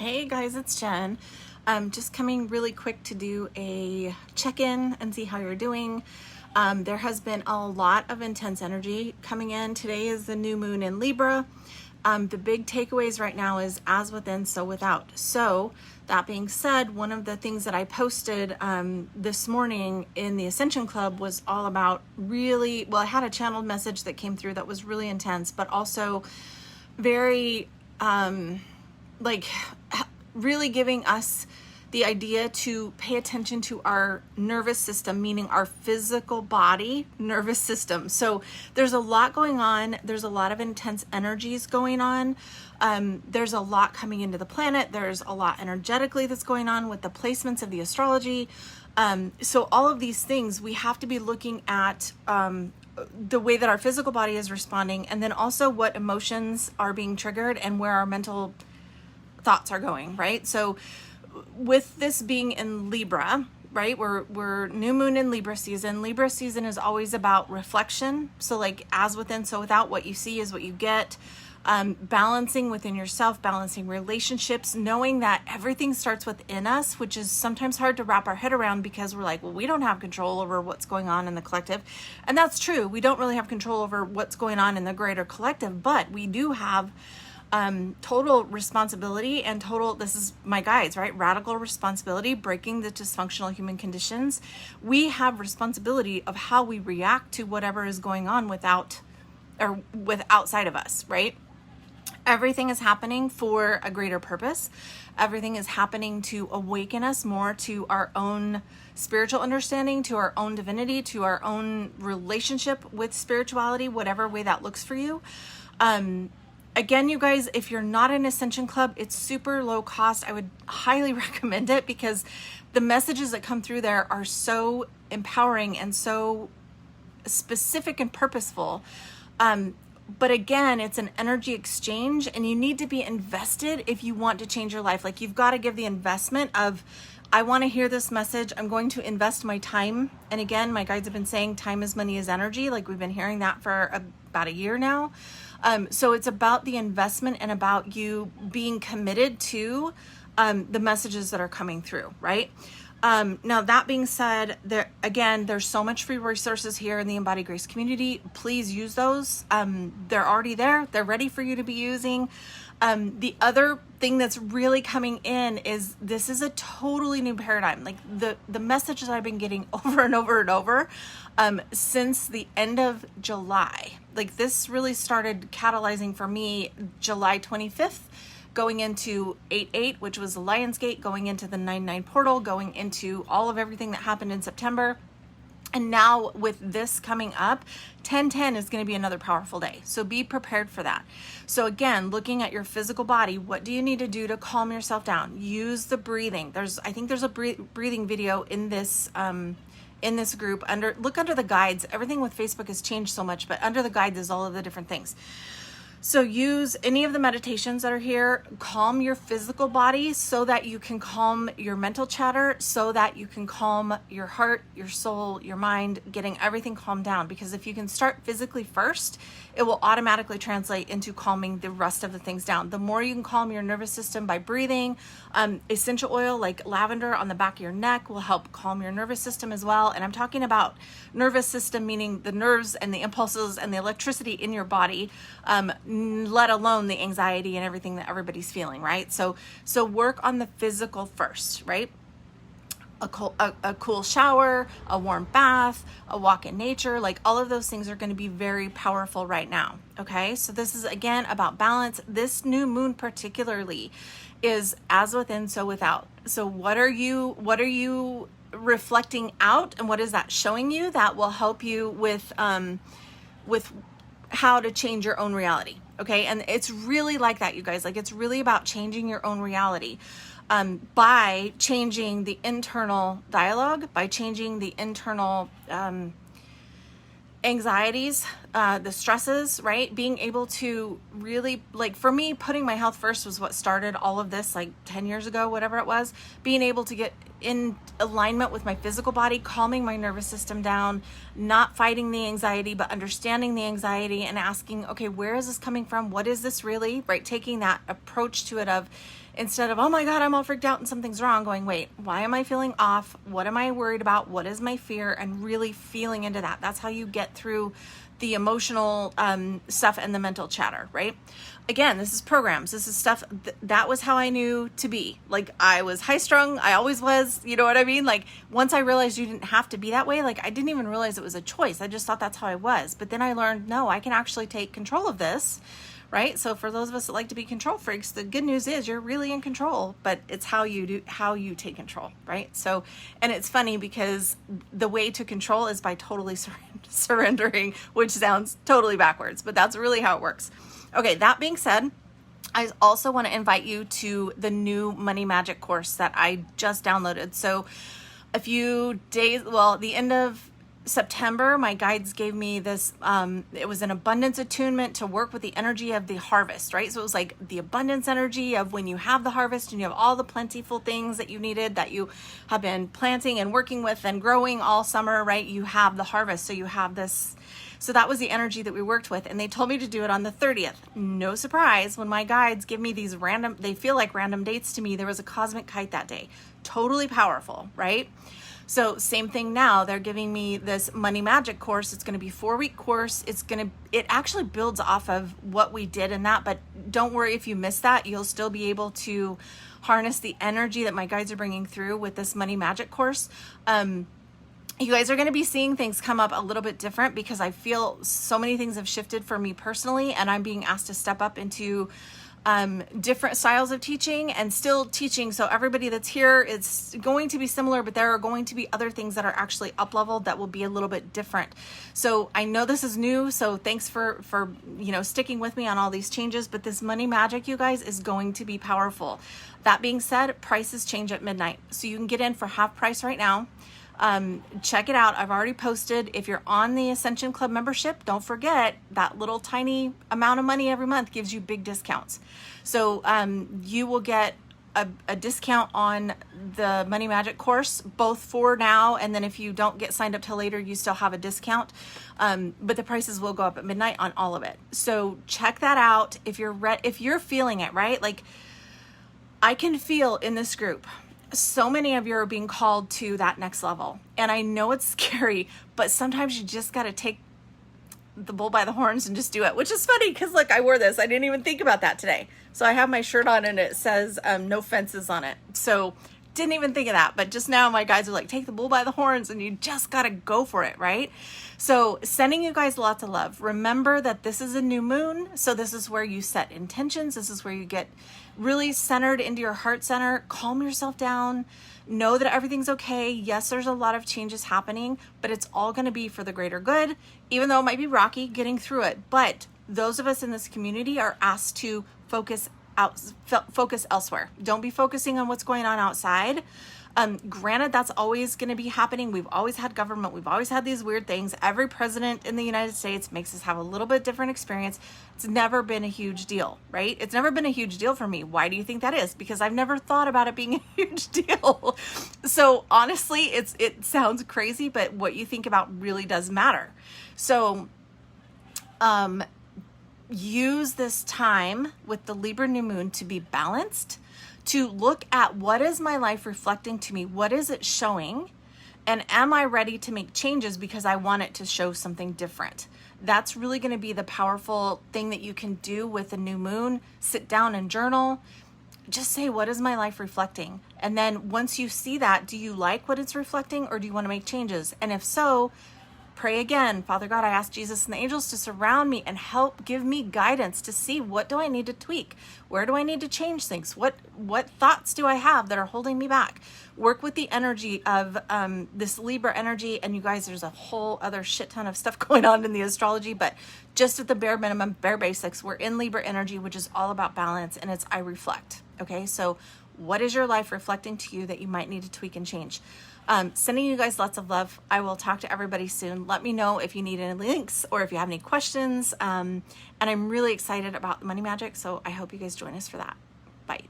Hey guys, it's Jen. Just coming really quick to do a check-in and see how you're doing. There has been a lot of intense energy coming in. Today is the new moon in Libra. The big takeaways right now is as within, so without. So that being said, one of the things that I posted this morning in the Ascension Club was all about I had a channeled message that came through that was really intense, but also very really giving us the idea to pay attention to our nervous system, meaning our physical body nervous system. So there's a lot going on. There's a lot of intense energies going on. There's a lot coming into the planet. There's a lot energetically that's going on with the placements of the astrology. So all of these things, we have to be looking at the way that our physical body is responding, and then also what emotions are being triggered and where our mental thoughts are going, right? So with this being in Libra, right, we're new moon in Libra season. Libra season is always about reflection. So like as within, so without, what you see is what you get. Balancing within yourself, balancing relationships, knowing that everything starts within us, which is sometimes hard to wrap our head around because we're like, well, we don't have control over what's going on in the collective. And that's true. We don't really have control over what's going on in the greater collective, but we do have total responsibility and this is my guides, right? Radical responsibility, breaking the dysfunctional human conditions. We have responsibility of how we react to whatever is going on outside of us, right? Everything is happening for a greater purpose. Everything is happening to awaken us more to our own spiritual understanding, to our own divinity, to our own relationship with spirituality, whatever way that looks for you. Again, you guys, if you're not in Ascension Club, it's super low cost. I would highly recommend it because the messages that come through there are so empowering and so specific and purposeful. But again, it's an energy exchange and you need to be invested if you want to change your life. Like you've got to give the investment of, I want to hear this message. I'm going to invest my time. And again, my guides have been saying time is money is energy. Like we've been hearing that for about a year now. So it's about the investment and about you being committed to the messages that are coming through, right? Now, that being said, there's so much free resources here in the Embodied Grace community. Please use those. They're already there. They're ready for you to be using. The other thing that's really coming in is this is a totally new paradigm. Like the messages I've been getting over and over and over since the end of July. Like this really started catalyzing for me July 25th, going into 8/8, which was the Lion's Gate, going into the 9/9 portal, going into all of everything that happened in September. And now with this coming up, 10/10 is going to be another powerful day. So be prepared for that. So again, looking at your physical body, what do you need to do to calm yourself down? Use the breathing. I think there's a breathing video in this group. Look under the guides. Everything with Facebook has changed so much, but under the guides is all of the different things. So use any of the meditations that are here, calm your physical body so that you can calm your mental chatter, so that you can calm your heart, your soul, your mind, getting everything calmed down. Because if you can start physically first, it will automatically translate into calming the rest of the things down. The more you can calm your nervous system by breathing, essential oil like lavender on the back of your neck will help calm your nervous system as well. And I'm talking about nervous system, meaning the nerves and the impulses and the electricity in your body, let alone the anxiety and everything that everybody's feeling, right? So work on the physical first, right? A cool shower, a warm bath, a walk in nature, like all of those things are going to be very powerful right now. Okay. So this is again about balance. This new moon particularly is as within, so without. So what are you reflecting out, and what is that showing you that will help you with how to change your own reality? Okay. And it's really like that, you guys. Like it's really about changing your own reality. By changing the internal dialogue, by changing the internal anxieties the stresses, right? Being able to really, like for me, putting my health first was what started all of this, like 10 years ago, whatever it was. Being able to get in alignment with my physical body, calming my nervous system down, not fighting the anxiety, but understanding the anxiety and asking, okay, where is this coming from? What is this really, right? Taking that approach to it of, instead of, oh my God, I'm all freaked out and something's wrong, going, wait, why am I feeling off? What am I worried about? What is my fear? And really feeling into that. That's how you get through the emotional stuff and the mental chatter, right? Again, this is programs. This is stuff that was how I knew to be. Like I was high strung. I always was, you know what I mean? Like once I realized you didn't have to be that way, like I didn't even realize it was a choice. I just thought that's how I was. But then I learned, no, I can actually take control of this, right? So for those of us that like to be control freaks, the good news is you're really in control, but it's how you take control, right? So, and it's funny because the way to control is by totally surrendering, which sounds totally backwards, but that's really how it works. Okay, that being said, I also want to invite you to the new Money Magic course that I just downloaded. So a few days, well, the end of September, my guides gave me this, it was an abundance attunement to work with the energy of the harvest, right? So it was like the abundance energy of when you have the harvest and you have all the plentiful things that you needed, that you have been planting and working with and growing all summer, right? You have the harvest. So you have this. So that was the energy that we worked with. And they told me to do it on the 30th. No surprise, when my guides give me these random, they feel like random dates to me, there was a cosmic kite that day. Totally powerful, right? So same thing now, they're giving me this Money Magic course. It's going to be a 4-week course. It actually builds off of what we did in that, but don't worry if you miss that, you'll still be able to harness the energy that my guides are bringing through with this Money Magic course. You guys are going to be seeing things come up a little bit different because I feel so many things have shifted for me personally, and I'm being asked to step up into different styles of teaching and still teaching. So everybody that's here, it's going to be similar, but there are going to be other things that are actually up leveled that will be a little bit different. So I know this is new, so thanks for sticking with me on all these changes, but this Money Magic, you guys, is going to be powerful. That being said, prices change at midnight. So you can get in for half price right now. Check it out. I've already posted. If you're on the Ascension Club membership, don't forget that little tiny amount of money every month gives you big discounts. So you will get a discount on the Money Magic course, both for now, and then if you don't get signed up till later, you still have a discount. But the prices will go up at midnight on all of it. So check that out if you're feeling it, right? Like I can feel in this group, so many of you are being called to that next level. And I know it's scary, but sometimes you just got to take the bull by the horns and just do it, which is funny because look, I wore this. I didn't even think about that today. So I have my shirt on and it says no fences on it. So didn't even think of that. But just now my guys are like, take the bull by the horns, and you just got to go for it, right? So sending you guys lots of love. Remember that this is a new moon. So this is where you set intentions. This is where you get really centered into your heart center. Calm yourself down. Know that everything's okay. Yes, there's a lot of changes happening, but it's all going to be for the greater good, even though it might be rocky getting through it. But those of us in this community are asked to focus elsewhere. Don't be focusing on what's going on outside. Granted, that's always going to be happening. We've always had government. We've always had these weird things. Every president in the United States makes us have a little bit different experience. It's never been a huge deal, right? It's never been a huge deal for me. Why do you think that is? Because I've never thought about it being a huge deal. So honestly, it sounds crazy, but what you think about really does matter. So, use this time with the Libra new moon to be balanced, to look at what is my life reflecting to me? What is it showing? And am I ready to make changes because I want it to show something different? That's really going to be the powerful thing that you can do with the new moon. Sit down and journal. Just say, what is my life reflecting? And then once you see that, do you like what it's reflecting, or do you want to make changes? And if so, pray again. Father God, I ask Jesus and the angels to surround me and help give me guidance to see, what do I need to tweak? Where do I need to change things? What thoughts do I have that are holding me back? Work with the energy of this Libra energy. And you guys, there's a whole other shit ton of stuff going on in the astrology, but just at the bare minimum, bare basics, we're in Libra energy, which is all about balance, and it's I reflect. Okay, so what is your life reflecting to you that you might need to tweak and change? Sending you guys lots of love. I will talk to everybody soon. Let me know if you need any links or if you have any questions. And I'm really excited about the money magic, so I hope you guys join us for that. Bye.